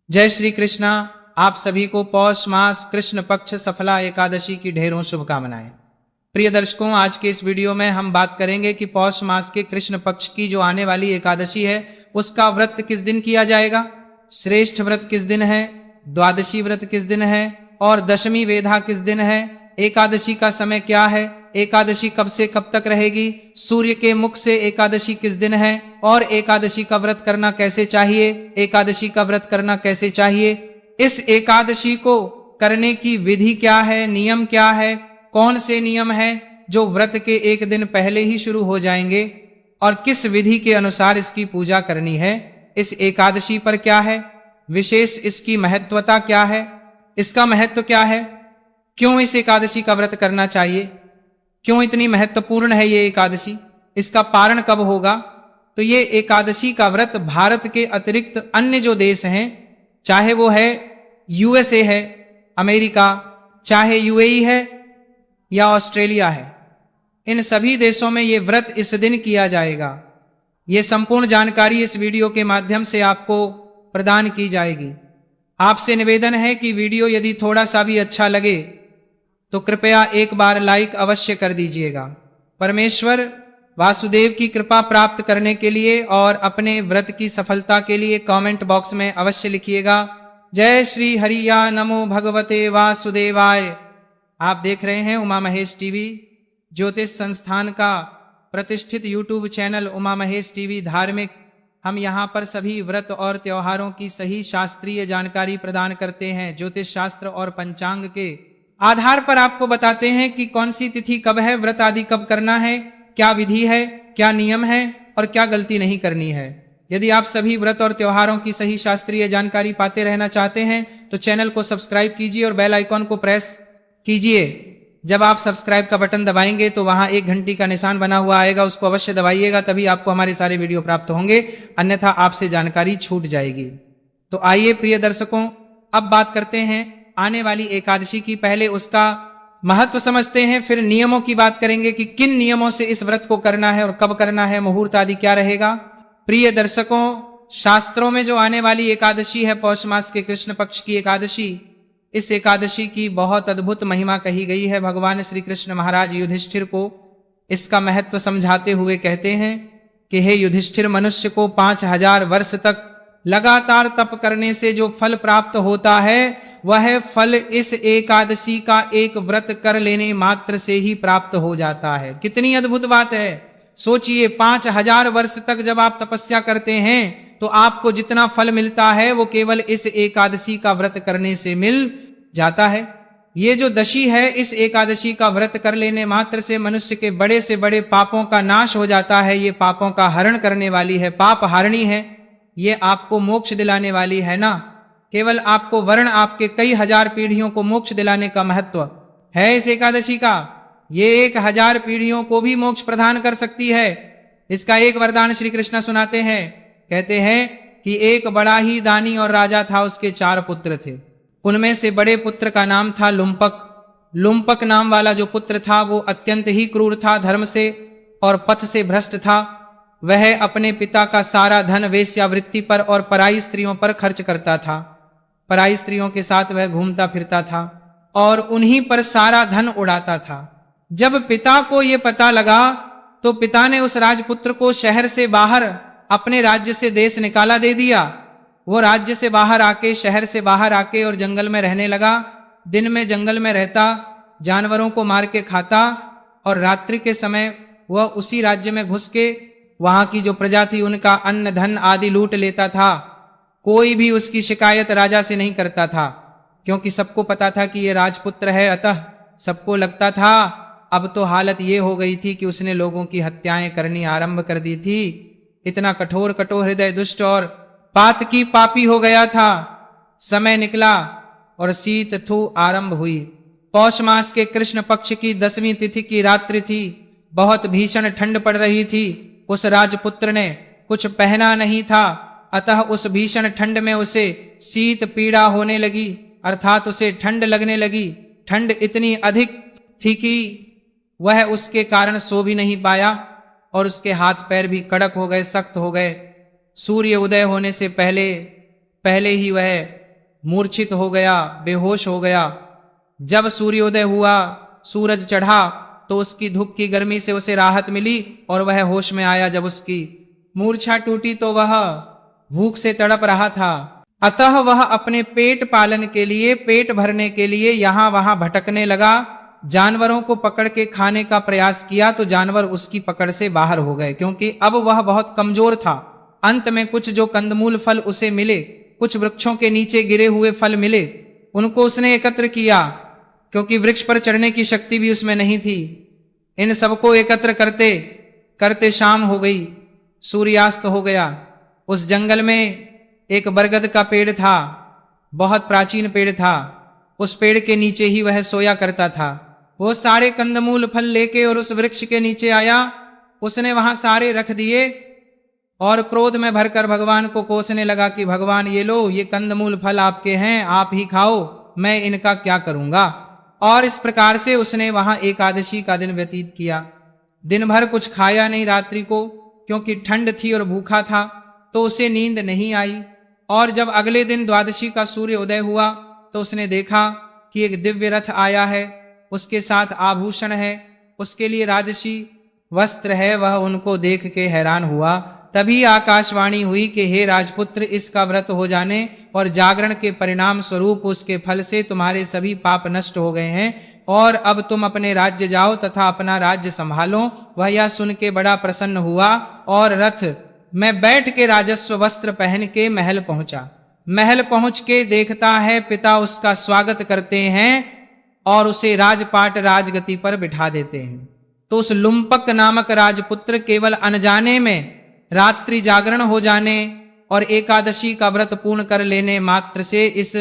जय श्री कृष्णा। आप सभी को पौष मास कृष्ण पक्ष सफला एकादशी की ढेरों शुभकामनाएं। प्रिय दर्शकों, आज के इस वीडियो में हम बात करेंगे कि पौष मास के कृष्ण पक्ष की जो आने वाली एकादशी है उसका व्रत किस दिन किया जाएगा, श्रेष्ठ व्रत किस दिन है, द्वादशी व्रत किस दिन है और दशमी वेधा किस दिन है, एकादशी का समय क्या है, एकादशी कब से कब तक रहेगी, सूर्य के मुख से एकादशी किस दिन है और एकादशी का व्रत करना कैसे चाहिए, एकादशी का व्रत करना कैसे चाहिए, इस एकादशी को करने की विधि क्या है, नियम क्या है, कौन से नियम है जो व्रत के एक दिन पहले ही शुरू हो जाएंगे और किस विधि के अनुसार इसकी पूजा करनी है, इस एकादशी पर क्या है विशेष, इसकी महत्वता क्या है, इसका महत्व क्या है, क्यों इस एकादशी का व्रत करना चाहिए, क्यों इतनी महत्वपूर्ण है ये एकादशी, इसका पारण कब होगा। तो ये एकादशी का व्रत भारत के अतिरिक्त अन्य जो देश हैं, चाहे वो है यूएसए है, अमेरिका, चाहे यूएई है या ऑस्ट्रेलिया है, इन सभी देशों में ये व्रत इस दिन किया जाएगा। ये संपूर्ण जानकारी इस वीडियो के माध्यम से आपको प्रदान की जाएगी। आपसे निवेदन है कि वीडियो यदि थोड़ा सा भी अच्छा लगे तो कृपया एक बार लाइक अवश्य कर दीजिएगा। परमेश्वर वासुदेव की कृपा प्राप्त करने के लिए और अपने व्रत की सफलता के लिए कमेंट बॉक्स में अवश्य लिखिएगा जय श्री हरिया नमो भगवते वासुदेवाय। आप देख रहे हैं उमा महेश टीवी, ज्योतिष संस्थान का प्रतिष्ठित YouTube channel Uma Mahesh TV धार्मिक। हम यहाँ पर सभी व्रत और त्योहारों की सही शास्त्रीय जानकारी प्रदान करते हैं। ज्योतिष शास्त्र और पंचांग के आधार पर आपको बताते हैं कि कौन सी तिथि कब है, व्रत आदि कब करना है, क्या विधि है, क्या नियम है और क्या गलती नहीं करनी है। यदि आप सभी व्रत और त्योहारों की सही शास्त्रीय जानकारी पाते रहना चाहते हैं तो चैनल को सब्सक्राइब कीजिए और बेल आइकॉन को प्रेस कीजिए। जब आप सब्सक्राइब का बटन दबाएंगे तो वहां एक घंटी का निशान बना हुआ आएगा, उसको अवश्य दबाइएगा, तभी आपको हमारे सारे वीडियो प्राप्त होंगे, अन्यथा आपसे जानकारी छूट जाएगी। तो आइए प्रिय दर्शकों, अब बात करते हैं आने वाली एकादशी की। पहले उसका महत्व समझते हैं, फिर नियमों की बात करेंगे कि किन नियमों से इस व्रत को करना है और कब करना है, मुहूर्त आदि क्या रहेगा। प्रिय दर्शकों, शास्त्रों में जो आने वाली एकादशी है पौष मास के कृष्ण पक्ष की एकादशी, इस एकादशी की बहुत अद्भुत महिमा कही गई है। भगवान श्री कृष्ण महाराज युधिष्ठिर को इसका महत्व समझाते हुए कहते हैं कि हे युधिष्ठिर, मनुष्य को 5000 वर्ष तक लगातार तप करने से जो फल प्राप्त होता है वह फल इस एकादशी का एक व्रत कर लेने मात्र से ही प्राप्त हो जाता है। कितनी अद्भुत बात है, सोचिए 5000 वर्ष तक जब आप तपस्या करते हैं तो आपको जितना फल मिलता है वो केवल इस एकादशी का व्रत करने से मिल जाता है। ये जो दशी है, इस एकादशी का व्रत कर लेने मात्र से मनुष्य के बड़े से बड़े पापों का नाश हो जाता है। ये पापों का हरण करने वाली है, पाप हारणी है, ये आपको मोक्ष दिलाने वाली है ना। केवल आपको वर्ण आपके कई हजार पीढ़ियों को मोक्ष दिलाने का महत्व है इस एकादशी का। ये 1000 पीढ़ियों को भी मोक्ष प्रदान कर सकती है। इसका एक वरदान श्री कृष्ण सुनाते हैं, कहते हैं कि एक बड़ा ही दानी और राजा था, उसके 4 पुत्र थे। उनमें से बड़े पुत्र का नाम था लुम्पक। लुम्पक नाम वाला जो पुत्र था वो अत्यंत ही क्रूर था, धर्म से और पथ से भ्रष्ट था। वह अपने पिता का सारा धन वेश्यावृत्ति पर और पराई स्त्रियों पर खर्च करता था। पराई स्त्रियों के साथ वह घूमता फिरता था और उन्हीं पर सारा धन उड़ाता था। जब पिता को यह पता लगा तो पिता ने उस राजपुत्र को शहर से बाहर अपने राज्य से देश निकाला दे दिया। वो राज्य से बाहर आके, शहर से बाहर आके और जंगल में रहने लगा। दिन में जंगल में रहता, जानवरों को मार के खाता और रात्रि के समय वह उसी राज्य में घुस के वहां की जो प्रजा थी उनका अन्न धन आदि लूट लेता था। कोई भी उसकी शिकायत राजा से नहीं करता था, क्योंकि सबको पता था कि ये राजपुत्र है। अतः सबको लगता था अब तो हालत ये हो गई थी कि उसने लोगों की हत्याएं करनी आरंभ कर दी थी। इतना कठोर कठोर हृदय, दुष्ट और पातकी पापी हो गया था। समय निकला और शीत थू आरंभ हुई। पौष मास के कृष्ण पक्ष की 10वीं तिथि की रात्रि थी। बहुत भीषण ठंड पड़ रही थी। उस राजपुत्र ने कुछ पहना नहीं था, अतः उस भीषण ठंड में उसे शीत पीड़ा होने लगी, अर्थात उसे ठंड लगने लगी। ठंड इतनी अधिक थी कि वह उसके कारण सो भी नहीं पाया और उसके हाथ पैर भी कड़क हो गए, सख्त हो गए। सूर्य उदय होने से पहले पहले ही वह मूर्छित हो गया, बेहोश हो गया। जब सूर्योदय हुआ, सूरज चढ़ा, तो उसकी धूप की गर्मी से उसे राहत मिली और वह होश में आया। जब उसकी मूर्छा टूटी तो वह भूख से तड़प रहा था, अतः वह अपने पेट पालन के लिए, पेट भरने के लिए यहां वहां भटकने लगा। जानवरों को पकड़ के खाने का प्रयास किया तो जानवर उसकी पकड़ से बाहर हो गए, क्योंकि अब वह बहुत कमजोर था। अंत में कुछ जो कंदमूल फल उसे मिले, कुछ वृक्षों के नीचे गिरे हुए फल मिले, उनको उसने एकत्र किया, क्योंकि वृक्ष पर चढ़ने की शक्ति भी उसमें नहीं थी। इन सबको एकत्र करते करते शाम हो गई, सूर्यास्त हो गया। उस जंगल में एक बरगद का पेड़ था, बहुत प्राचीन पेड़ था। उस पेड़ के नीचे ही वह सोया करता था। वो सारे कंदमूल फल लेके और उस वृक्ष के नीचे आया, उसने वहां सारे रख दिए और क्रोध में भरकर भगवान को कोसने लगा कि भगवान ये लो, ये कंदमूल फल आपके हैं, आप ही खाओ, मैं इनका क्या करूंगा। और इस प्रकार से उसने वहां एकादशी का दिन व्यतीत किया। दिन भर कुछ खाया नहीं रात्रि को, क्योंकि ठंड थी और भूखा था, तो उसे नींद नहीं आई। और जब अगले दिन द्वादशी का सूर्य उदय हुआ तो उसने देखा कि एक दिव्य रथ आया है, उसके साथ आभूषण है, उसके लिए राजसी वस्त्र है। वह उनको देख के हैरान हुआ। तभी आकाशवाणी हुई कि हे राजपुत्र, इसका व्रत हो जाने और जागरण के परिणाम स्वरूप उसके फल से तुम्हारे सभी पाप नष्ट हो गए हैं और अब तुम अपने राज्य जाओ तथा अपना राज्य संभालो। वह यह सुन के बड़ा प्रसन्न हुआ और रथ में बैठ के राजस्व वस्त्र पहन के महल पहुंचा। महल पहुंच के देखता है पिता उसका स्वागत करते हैं और उसे राजपाट राजगति पर बिठा देते हैं। तो उस लुम्पक नामक राजपुत्र केवल अनजाने में रात्रि जागरण हो जाने और एकादशी का व्रत पूर्ण कर लेने मात्र से, इस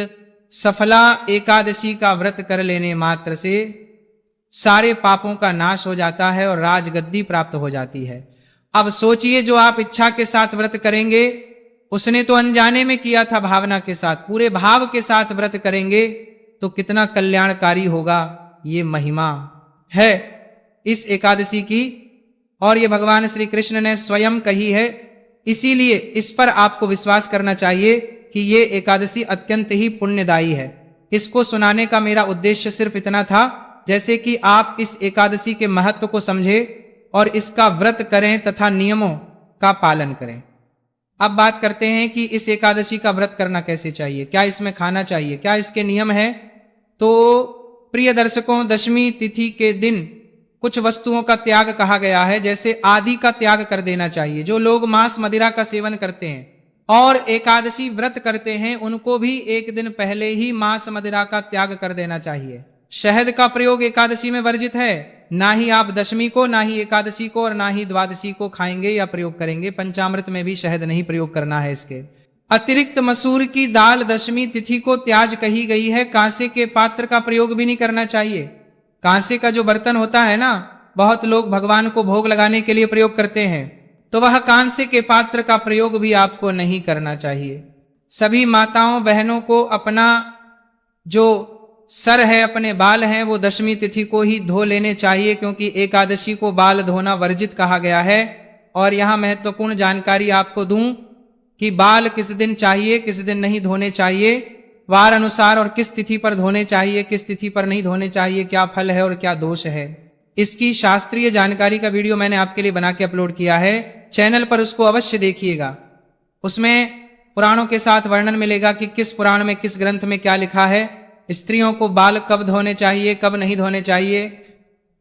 सफला एकादशी का व्रत कर लेने मात्र से सारे पापों का नाश हो जाता है और राजगद्दी प्राप्त हो जाती है। अब सोचिए, जो आप इच्छा के साथ व्रत करेंगे, उसने तो अनजाने में किया था, भावना के साथ, पूरे भाव के साथ व्रत करेंगे तो कितना कल्याणकारी होगा। ये महिमा है इस एकादशी की और ये भगवान श्री कृष्ण ने स्वयं कही है। इसीलिए इस पर आपको विश्वास करना चाहिए कि ये एकादशी अत्यंत ही पुण्यदायी है। इसको सुनाने का मेरा उद्देश्य सिर्फ इतना था, जैसे कि आप इस एकादशी के महत्व को समझे और इसका व्रत करें तथा नियमों का पालन करें। अब बात करते हैं कि इस एकादशी का व्रत करना कैसे चाहिए, क्या इसमें खाना चाहिए, क्या इसके नियम है। तो प्रिय दर्शकों, दशमी तिथि के दिन कुछ वस्तुओं का त्याग कहा गया है, जैसे आदि का त्याग कर देना चाहिए। जो लोग मांस मदिरा का सेवन करते हैं और एकादशी व्रत करते हैं, उनको भी एक दिन पहले ही मांस मदिरा का त्याग कर देना चाहिए। शहद का प्रयोग एकादशी में वर्जित है। ना ही आप दशमी को, ना ही एकादशी को और ना ही द्वादशी को खाएंगे या प्रयोग करेंगे। पंचामृत में भी शहद नहीं प्रयोग करना है। इसके अतिरिक्त मसूर की दाल दशमी तिथि को त्याज कही गई है। कांसे के पात्र का प्रयोग भी नहीं करना चाहिए। कांसे का जो बर्तन होता है ना, बहुत लोग भगवान को भोग लगाने के लिए प्रयोग करते हैं, तो वह कांसे के पात्र का प्रयोग भी आपको नहीं करना चाहिए। सभी माताओं बहनों को अपना जो सर है, अपने बाल हैं, वो दशमी तिथि को ही धो लेने चाहिए, क्योंकि एकादशी को बाल धोना वर्जित कहा गया है। और यहां महत्वपूर्ण जानकारी आपको दूं कि बाल किस दिन चाहिए, किस दिन नहीं धोने चाहिए, वार अनुसार, और किस तिथि पर धोने चाहिए, किस तिथि पर नहीं धोने चाहिए, क्या फल है और क्या दोष है। इसकी शास्त्रीय जानकारी का वीडियो मैंने आपके लिए बना के अपलोड किया है, चैनल पर उसको अवश्य देखिएगा। उसमें पुराणों के साथ वर्णन मिलेगा कि किस पुराण में, किस ग्रंथ में क्या लिखा है। स्त्रियों को बाल कब धोने चाहिए, कब नहीं धोने चाहिए,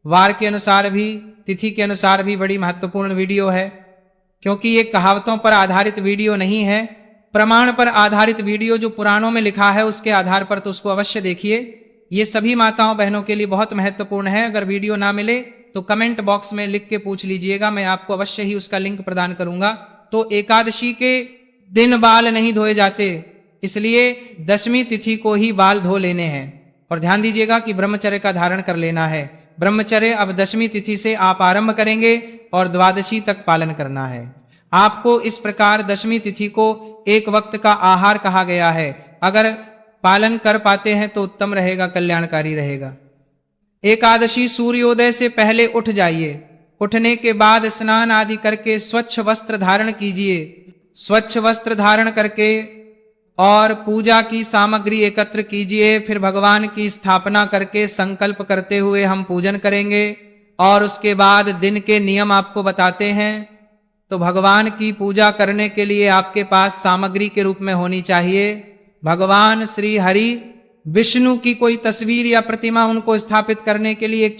वार के अनुसार भी, तिथि के अनुसार भी बड़ी महत्वपूर्ण वीडियो है। क्योंकि ये कहावतों पर आधारित वीडियो नहीं है, प्रमाण पर आधारित वीडियो जो पुराणों में लिखा है उसके आधार पर, तो उसको अवश्य देखिए। ये सभी माताओं बहनों के लिए बहुत महत्वपूर्ण है। अगर वीडियो ना मिले तो कमेंट बॉक्स में लिख के पूछ लीजिएगा, मैं आपको अवश्य ही उसका लिंक प्रदान करूंगा। तो एकादशी के दिन बाल नहीं धोए जाते, इसलिए दशमी तिथि को ही बाल धो लेने हैं। और ध्यान दीजिएगा कि ब्रह्मचर्य का धारण कर लेना है। ब्रह्मचर्य अब दशमी तिथि से आप आरंभ करेंगे और द्वादशी तक पालन करना है। आपको इस प्रकार दशमी तिथि को एक वक्त का आहार कहा गया है। अगर पालन कर पाते हैं तो उत्तम रहेगा, कल्याणकारी रहेगा। एकादशी सूर्योदय से पहले उठ जाइए। उठने के बाद स्नान आदि करके स्वच्छ वस्त्र धारण कीजिए। स्वच्छ वस्त्र धारण करके और पूजा की सामग्री एकत्र कीजिए। फिर भगवान की स्थापना करके संकल्प करते हुए हम पूजन करेंगे और उसके बाद दिन के नियम आपको बताते हैं। तो भगवान की पूजा करने के लिए आपके पास सामग्री के रूप में होनी चाहिए भगवान श्री हरि विष्णु की कोई तस्वीर या प्रतिमा, उनको स्थापित करने के लिए एक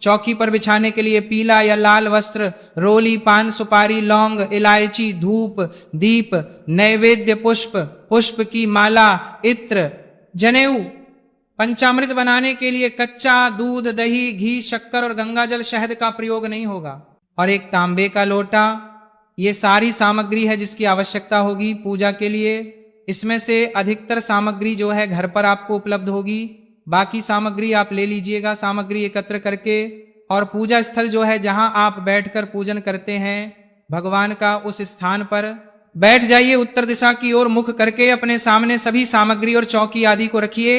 चौकी पर बिछाने के लिए पीला या लाल वस्त्र, रोली, पान सुपारी, लौंग, इलायची, धूप, दीप, नैवेद्य पुष्प की माला, इत्र, जनेऊ। पंचामृत बनाने के लिए कच्चा दूध, दही, घी, शक्कर और गंगाजल, शहद का प्रयोग नहीं होगा। और एक तांबे का लोटा। ये सारी सामग्री है जिसकी आवश्यकता होगी पूजा के लिए। इसमें से अधिकतर सामग्री जो है घर पर आपको उपलब्ध होगी, बाकी सामग्री आप ले लीजिएगा सामग्री एकत्र करके। और पूजा स्थल जो है जहां आप बैठकर पूजन करते हैं भगवान का, उस स्थान पर बैठ जाइए। उत्तर दिशा की ओर मुख करके अपने सामने सभी सामग्री और चौकी आदि को रखिए।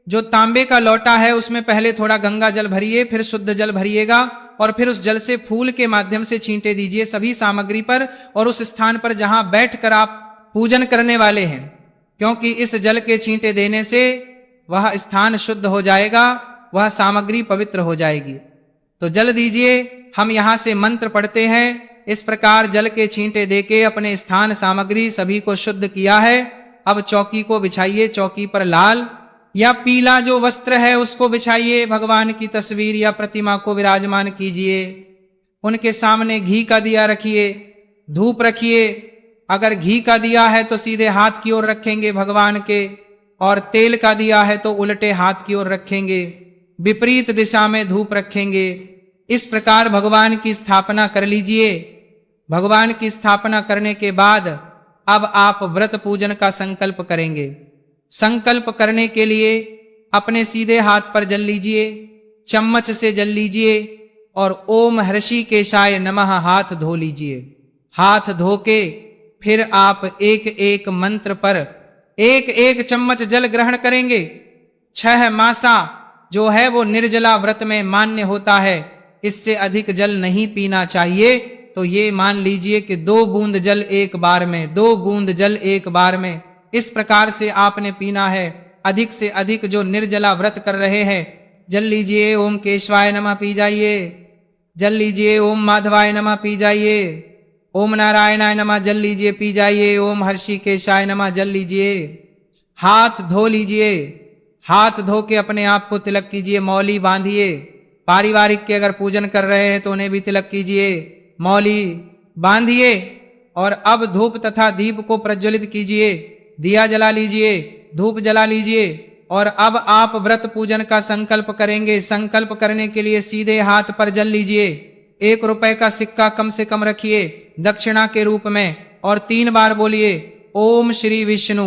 जो तांबे का लोटा है उसमें पहले थोड़ा गंगा जल भरिए, फिर शुद्ध जल भरिएगा और फिर उस जल से फूल के माध्यम से छींटे दीजिए सभी सामग्री पर और उस स्थान पर जहां बैठकर आप पूजन करने वाले हैं, क्योंकि इस जल के छींटे देने से वह स्थान शुद्ध हो जाएगा, वह सामग्री पवित्र हो जाएगी। तो जल दीजिए। हम यहां से मंत्र पढ़ते हैं। इस प्रकार जल के छींटे देके अपने स्थान सामग्री सभी को शुद्ध किया है। अब चौकी को बिछाइए। चौकी पर लाल या पीला जो वस्त्र है उसको बिछाइए। भगवान की तस्वीर या प्रतिमा को विराजमान कीजिए। उनके सामने घी का दिया रखिए, धूप रखिए। अगर घी का दिया है तो सीधे हाथ की ओर रखेंगे भगवान के, और तेल का दिया है तो उल्टे हाथ की ओर रखेंगे, विपरीत दिशा में धूप रखेंगे। इस प्रकार भगवान की स्थापना कर लीजिए। भगवान की स्थापना करने के बाद अब आप व्रत पूजन का संकल्प करेंगे। संकल्प करने के लिए अपने सीधे हाथ पर जल लीजिए, चम्मच से जल लीजिए और ओम हृषिकेशाय नमः हाथ धो लीजिए। हाथ धो के फिर आप एक एक मंत्र पर एक एक चम्मच जल ग्रहण करेंगे। 6 मासा जो है वो निर्जला व्रत में मान्य होता है। इससे अधिक जल नहीं पीना चाहिए। तो ये मान लीजिए कि 2 बूंद जल एक बार में, 2 बूंद जल एक बार में, इस प्रकार से आपने पीना है। अधिक से अधिक जो निर्जला व्रत कर रहे हैं जल लीजिए। ओम केशवाय नमः पी जाइए, जल लीजिए। ओम माधवाय नमः पी जाइए, ओम नारायणाय नमः जल लीजिए, पी जाइए। ओम हर्षिकेशाय नमः जल लीजिए। हाथ धो लीजिए। हाथ धो के अपने आप को तिलक कीजिए, मौली बांधिए। पारिवारिक के अगर पूजन कर रहे हैं तो उन्हें भी तिलक कीजिए, मौली बांधिए। और अब धूप तथा दीप को प्रज्वलित कीजिए, दिया जला लीजिए, धूप जला लीजिए। और अब आप व्रत पूजन का संकल्प करेंगे। संकल्प करने के लिए सीधे हाथ पर जल लीजिए। 1 रुपए का सिक्का कम से कम रखिए दक्षिणा के रूप में और 3 बार बोलिए ओम श्री विष्णु,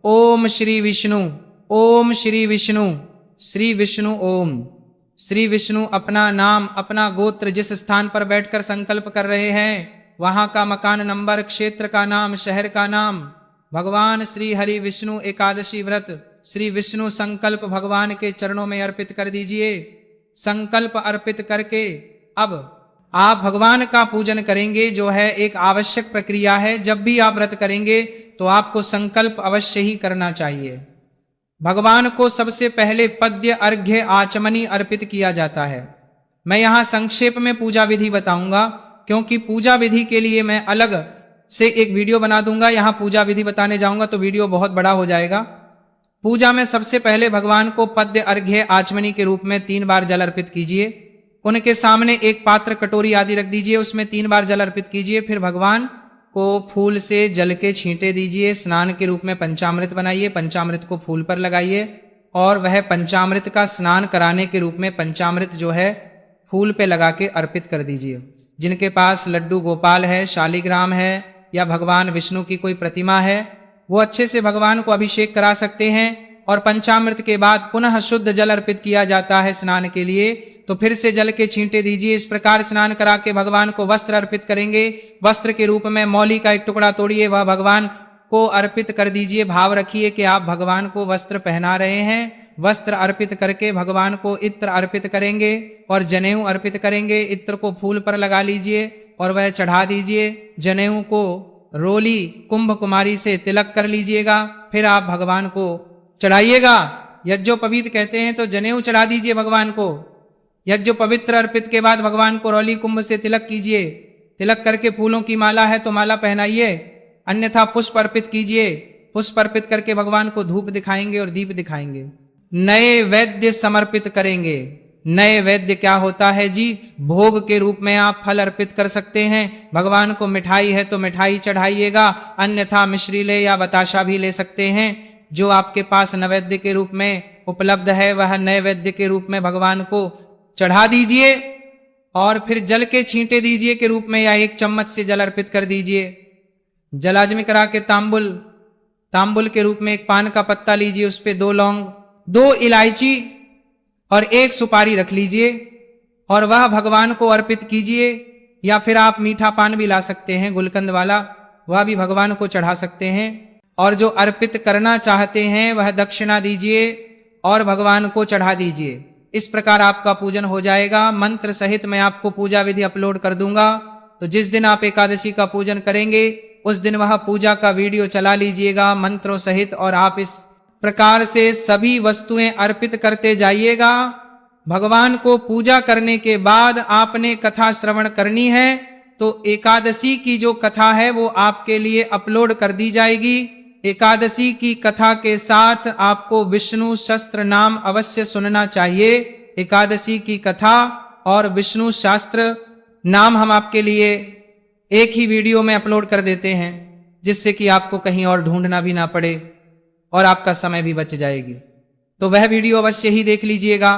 ओम श्री विष्णु, ओम श्री विष्णु, श्री विष्णु ओम। श्री विष्णु अपना नाम, अपना गोत्र, जिस स्थान पर बैठकर संकल्प कर रहे हैं वहां का मकान नंबर, क्षेत्र का नाम, शहर का नाम, भगवान श्री हरि विष्णु एकादशी व्रत श्री विष्णु संकल्प भगवान के चरणों में अर्पित कर दीजिए। संकल्प अर्पित करके अब आप भगवान का पूजन करेंगे, जो है एक आवश्यक प्रक्रिया है। जब भी आप व्रत करेंगे तो आपको संकल्प अवश्य ही करना चाहिए। भगवान को सबसे पहले पद्य, अर्घ्य, आचमनी अर्पित किया जाता है। मैं यहां संक्षेप में पूजा विधि बताऊंगा, क्योंकि पूजा विधि के लिए मैं अलग से एक वीडियो बना दूंगा। यहां पूजा विधि बताने जाऊंगा तो वीडियो बहुत बड़ा हो जाएगा। पूजा में सबसे पहले भगवान को पद्य, अर्घ्य, आचमनी के रूप में 3 बार जल अर्पित कीजिए। उनके सामने एक पात्र, कटोरी आदि रख दीजिए, उसमें 3 बार जल अर्पित कीजिए। फिर भगवान को फूल से जल के छींटे दीजिए। स्नान के रूप में पंचामृत बनाइए, पंचामृत को फूल पर लगाइए और वह पंचामृत का स्नान कराने के रूप में पंचामृत जो है फूल पे लगा के अर्पित कर दीजिए। जिनके पास लड्डू गोपाल है, शालिग्राम है या भगवान विष्णु की कोई प्रतिमा है, वो अच्छे से भगवान को अभिषेक करा सकते हैं। और पंचामृत के बाद पुनः शुद्ध जल अर्पित किया जाता है स्नान के लिए, तो फिर से जल के छींटे दीजिए। इस प्रकार स्नान करा के भगवान को वस्त्र अर्पित करेंगे। वस्त्र के रूप में मौली का एक टुकड़ा तोड़िए, वह भगवान को अर्पित कर दीजिए। भाव रखिए कि आप भगवान को वस्त्र पहना रहे हैं। वस्त्र अर्पित करके भगवान को इत्र अर्पित करेंगे और जनेऊ अर्पित करेंगे। इत्र को फूल पर लगा लीजिए और वह चढ़ा दीजिए। जनेऊ को रोली कुंभ कुमारी से तिलक कर लीजिएगा, फिर आप भगवान को चढ़ाइएगा। यज्ञोपवीत कहते हैं तो जनेऊ चढ़ा दीजिए भगवान को। यज्ञोपवित्र अर्पित के बाद भगवान को रोली कुंभ से तिलक कीजिए। तिलक करके फूलों की माला है तो माला पहनाइए, अन्यथा पुष्प अर्पित कीजिए। पुष्प अर्पित करके भगवान को धूप दिखाएंगे और दीप दिखाएंगे। नए वैद्य समर्पित करेंगे। नए वैद्य क्या होता है जी? भोग के रूप में आप फल अर्पित कर सकते हैं। भगवान को मिठाई है तो मिठाई चढ़ाइएगा, अन्यथा मिश्रीले या बताशा भी ले सकते हैं। जो आपके पास नैवेद्य के रूप में उपलब्ध है वह नैवेद्य के रूप में भगवान को चढ़ा दीजिए और फिर जल के छींटे दीजिए के रूप में, या 1 चम्मच से जल अर्पित कर दीजिए। जलाजमी करा के तांबुल के रूप में 1 पान का पत्ता लीजिए, उस पे 2 लौंग, 2 इलायची और 1 सुपारी रख लीजिए और वह भगवान को अर्पित कीजिए। या फिर आप मीठा पान भी ला सकते हैं, गुलकंद वाला, वह भी भगवान को चढ़ा सकते हैं। और जो अर्पित करना चाहते हैं वह दक्षिणा दीजिए और भगवान को चढ़ा दीजिए। इस प्रकार आपका पूजन हो जाएगा। मंत्र सहित मैं आपको पूजा विधि अपलोड कर दूंगा, तो जिस दिन आप एकादशी का पूजन करेंगे उस दिन वह पूजा का वीडियो चला लीजिएगा मंत्रों सहित, और आप इस प्रकार से सभी वस्तुएं अर्पित करते जाइएगा। भगवान को पूजा करने के बाद आपने कथा श्रवण करनी है, तो एकादशी की जो कथा है वो आपके लिए अपलोड कर दी जाएगी। एकादशी की कथा के साथ आपको विष्णु शस्त्र नाम अवश्य सुनना चाहिए। एकादशी की कथा और विष्णु शास्त्र नाम हम आपके लिए एक ही वीडियो में अपलोड कर देते हैं, जिससे कि आपको कहीं और ढूंढना भी ना पड़े और आपका समय भी बच जाएगी। तो वह वीडियो अवश्य ही देख लीजिएगा।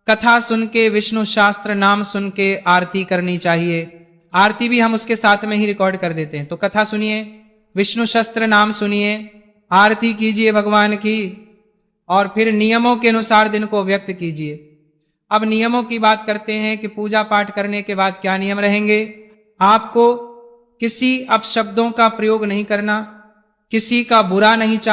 कथा सुन के, विष्णु शास्त्र नाम सुन के आरती करनी चाहिए। आरती भी हम उसके साथ में ही रिकॉर्ड कर देते हैं। तो कथा सुनिए, विष्णु शस्त्र नाम सुनिए, आरती कीजिए भगवान की, और फिर नियमों के अनुसार दिन को व्यक्त कीजिए। अब नियमों की बात करते हैं कि पूजा पाठ करने के बाद क्या नियम रहेंगे। आपको किसी अपशब्दों का प्रयोग नहीं करना, किसी का बुरा नहीं चाहना।